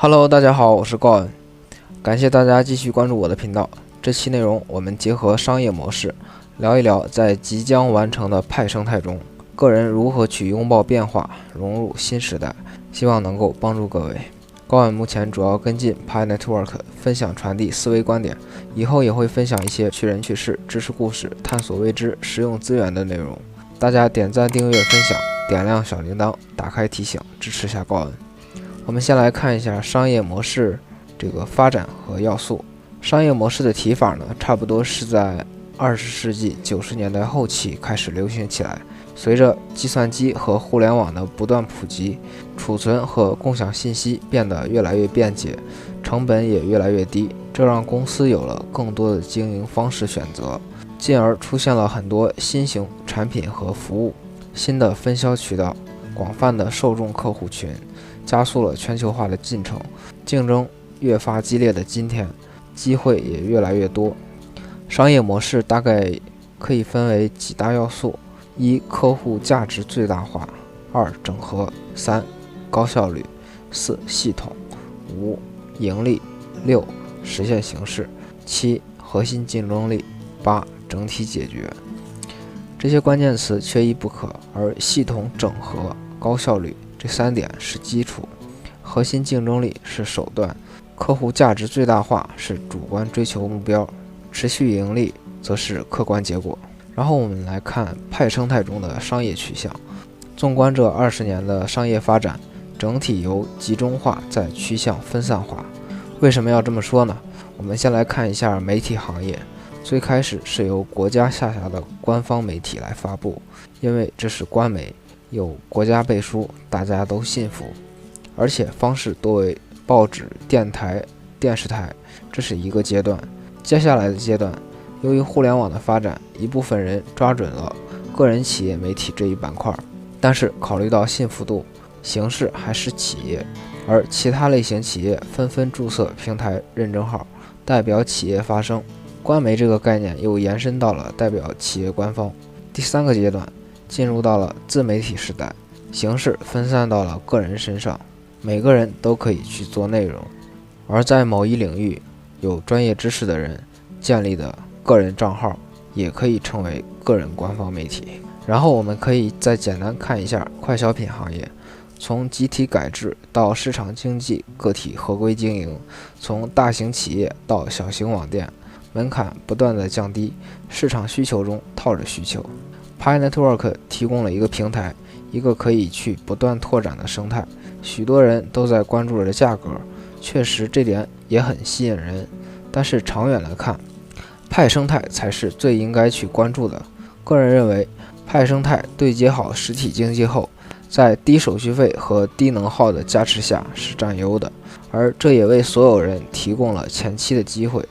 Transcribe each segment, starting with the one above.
Hello，大家好，我是高恩，感谢大家继续关注我的频道。这期内容我们结合商业模式，聊一聊在即将完成的派生态中，个人如何去拥抱变化，融入新时代，希望能够帮助各位。高恩目前主要跟进 Pi Network 分享传递思维观点，以后也会分享一些趣人趣事、知识故事、探索未知、实用资源的内容。大家点赞、订阅、分享，点亮小铃铛，打开提醒，支持下高恩。我们先来看一下商业模式这个发展和要素。商业模式的提法呢，差不多是在20世纪90年代后期开始流行起来。随着计算机和互联网的不断普及，储存和共享信息变得越来越便捷，成本也越来越低，这让公司有了更多的经营方式选择，进而出现了很多新型产品和服务，新的分销渠道，广泛的受众客户群，加速了全球化的进程。竞争越发激烈的今天，机会也越来越多。商业模式大概可以分为几大要素：一、客户价值最大化；二、整合；三、高效率；四、系统；五、盈利；六、实现形式；七、核心竞争力；八、整体解决。这些关键词缺一不可，而系统、整合、高效率这三点是基础，核心竞争力是手段，客户价值最大化是主观追求目标，持续盈利则是客观结果。然后我们来看派生态中的商业取向。纵观这20年的商业发展，整体由集中化在趋向分散化。为什么要这么说呢？我们先来看一下媒体行业。最开始是由国家下辖的官方媒体来发布，因为这是官媒，有国家背书，大家都信服，而且方式多为报纸、电台、电视台，这是一个阶段。接下来的阶段，由于互联网的发展，一部分人抓准了个人企业媒体这一板块，但是考虑到信服度，形式还是企业，而其他类型企业纷纷注册平台认证号，代表企业发声。官媒这个概念又延伸到了代表企业官方。第三个阶段进入到了自媒体时代，形式分散到了个人身上，每个人都可以去做内容，而在某一领域有专业知识的人建立的个人账号也可以称为个人官方媒体。然后我们可以再简单看一下快消品行业，从集体改制到市场经济，个体合规经营，从大型企业到小型网店，门槛不断的降低，市场需求中套着需求。Pi Network 提供了一个平台，一个可以去不断拓展的生态。许多人都在关注着价格，确实这点也很吸引人，但是长远来看，派生态才是最应该去关注的。个人认为，派生态对接好实体经济后，在低手续费和低能耗的加持下是占优的，而这也为所有人提供了前期的机会。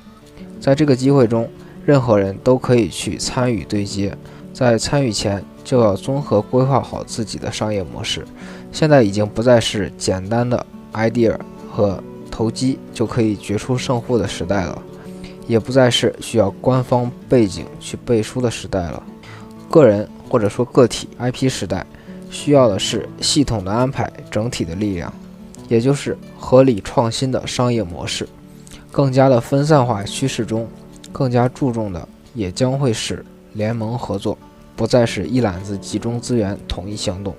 在这个机会中，任何人都可以去参与对接，在参与前就要综合规划好自己的商业模式。现在已经不再是简单的 idea 和投机就可以决出胜负的时代了，也不再是需要官方背景去背书的时代了。个人或者说个体 IP 时代，需要的是系统的安排，整体的力量，也就是合理创新的商业模式。更加的分散化趋势中，更加注重的也将会是联盟合作，不再是一揽子集中资源统一行动，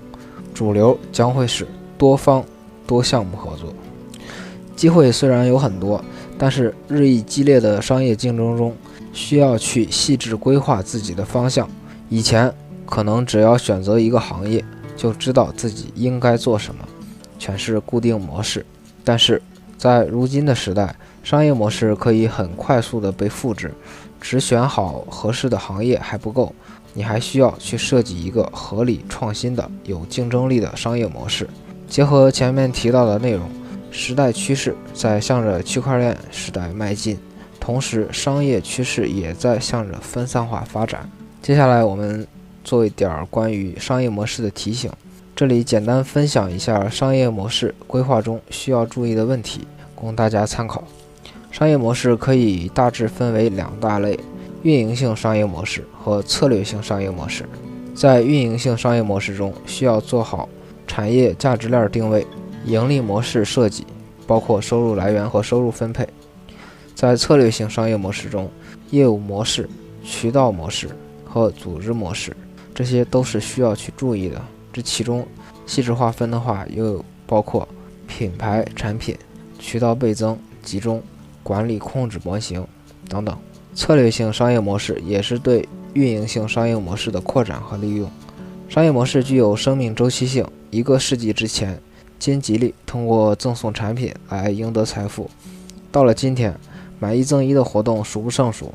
主流将会是多方多项目合作。机会虽然有很多，但是日益激烈的商业竞争中，需要去细致规划自己的方向。以前可能只要选择一个行业，就知道自己应该做什么，全是固定模式。但是在如今的时代，商业模式可以很快速的被复制，只选好合适的行业还不够，你还需要去设计一个合理创新的有竞争力的商业模式。结合前面提到的内容，时代趋势在向着区块链时代迈进，同时商业趋势也在向着分散化发展。接下来我们做一点关于商业模式的提醒，这里简单分享一下商业模式规划中需要注意的问题，供大家参考。商业模式可以大致分为两大类：运营性商业模式和策略性商业模式。在运营性商业模式中，需要做好产业价值链定位、盈利模式设计、包括收入来源和收入分配。在策略性商业模式中，业务模式、渠道模式和组织模式，这些都是需要去注意的。这其中细致划分的话，又包括品牌、产品、渠道倍增、集中、管理控制模型等等。策略性商业模式也是对运营性商业模式的扩展和利用。商业模式具有生命周期性，一个世纪之前，金吉利通过赠送产品来赢得财富，到了今天，买一赠一的活动数不胜数，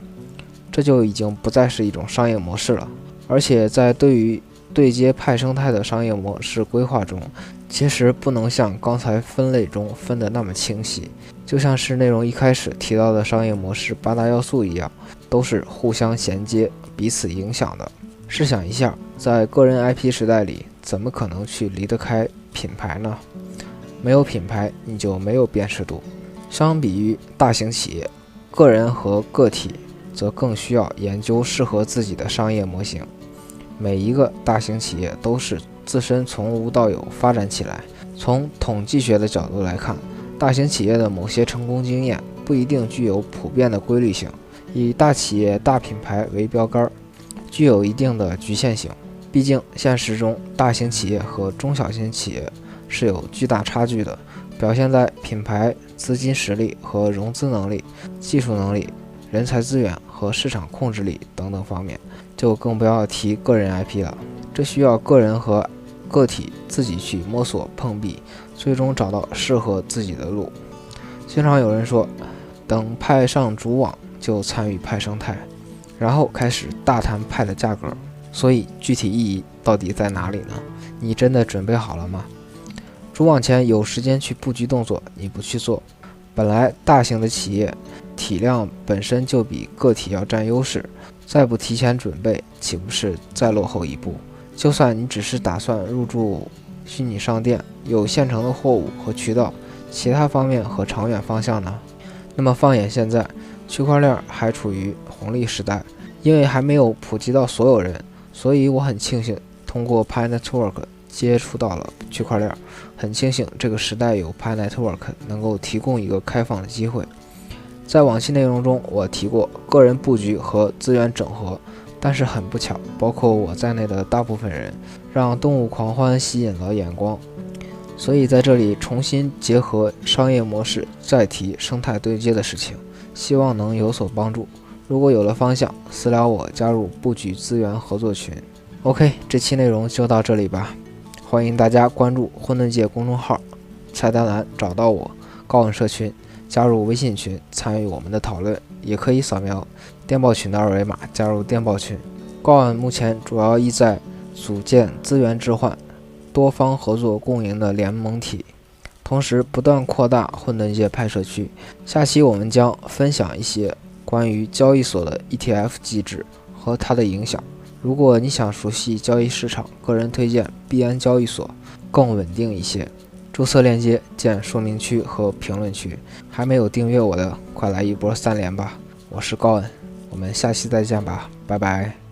这就已经不再是一种商业模式了。而且在对于对接派生态的商业模式规划中，其实不能像刚才分类中分得那么清晰，就像是内容一开始提到的商业模式8大要素一样，都是互相衔接、彼此影响的。试想一下，在个人 IP 时代里，怎么可能去离得开品牌呢？没有品牌，你就没有辨识度。相比于大型企业，个人和个体则更需要研究适合自己的商业模型。每一个大型企业都是自身从无到有发展起来。从统计学的角度来看，大型企业的某些成功经验不一定具有普遍的规律性，以大企业、大品牌为标杆，具有一定的局限性。毕竟现实中大型企业和中小型企业是有巨大差距的，表现在品牌、资金实力和融资能力、技术能力、人才资源和市场控制力等等方面，就更不要提个人 IP 了。这需要个人和个体自己去摸索碰壁，最终找到适合自己的路。经常有人说，等派上主网就参与派生态，然后开始大谈派的价格。所以具体意义到底在哪里呢？你真的准备好了吗？主网前有时间去布局动作，你不去做。本来大型的企业体量本身就比个体要占优势，再不提前准备，岂不是再落后一步？就算你只是打算入驻虚拟商店，有现成的货物和渠道，其他方面和长远方向呢？那么放眼现在，区块链还处于红利时代，因为还没有普及到所有人，所以我很庆幸通过 Pi Network 接触到了区块链，很庆幸这个时代有 Pi Network 能够提供一个开放的机会。在往期内容中，我提过个人布局和资源整合，但是很不巧，包括我在内的大部分人让动物狂欢吸引了眼光，所以在这里重新结合商业模式，再提生态对接的事情，希望能有所帮助。如果有了方向，私聊我加入布局资源合作群。OK， 这期内容就到这里吧。欢迎大家关注混沌界公众号，菜单栏找到我，高稳社群，加入微信群参与我们的讨论，也可以扫描电报群的二维码加入电报群。高稳目前主要意在组建资源置换、多方合作共赢的联盟体，同时不断扩大混沌界派社区。下期我们将分享一些关于交易所的 ETF 机制和它的影响。如果你想熟悉交易市场，个人推荐币安交易所，更稳定一些。注册链接见说明区和评论区。还没有订阅我的，快来一波3连吧！我是高恩，我们下期再见吧，拜拜。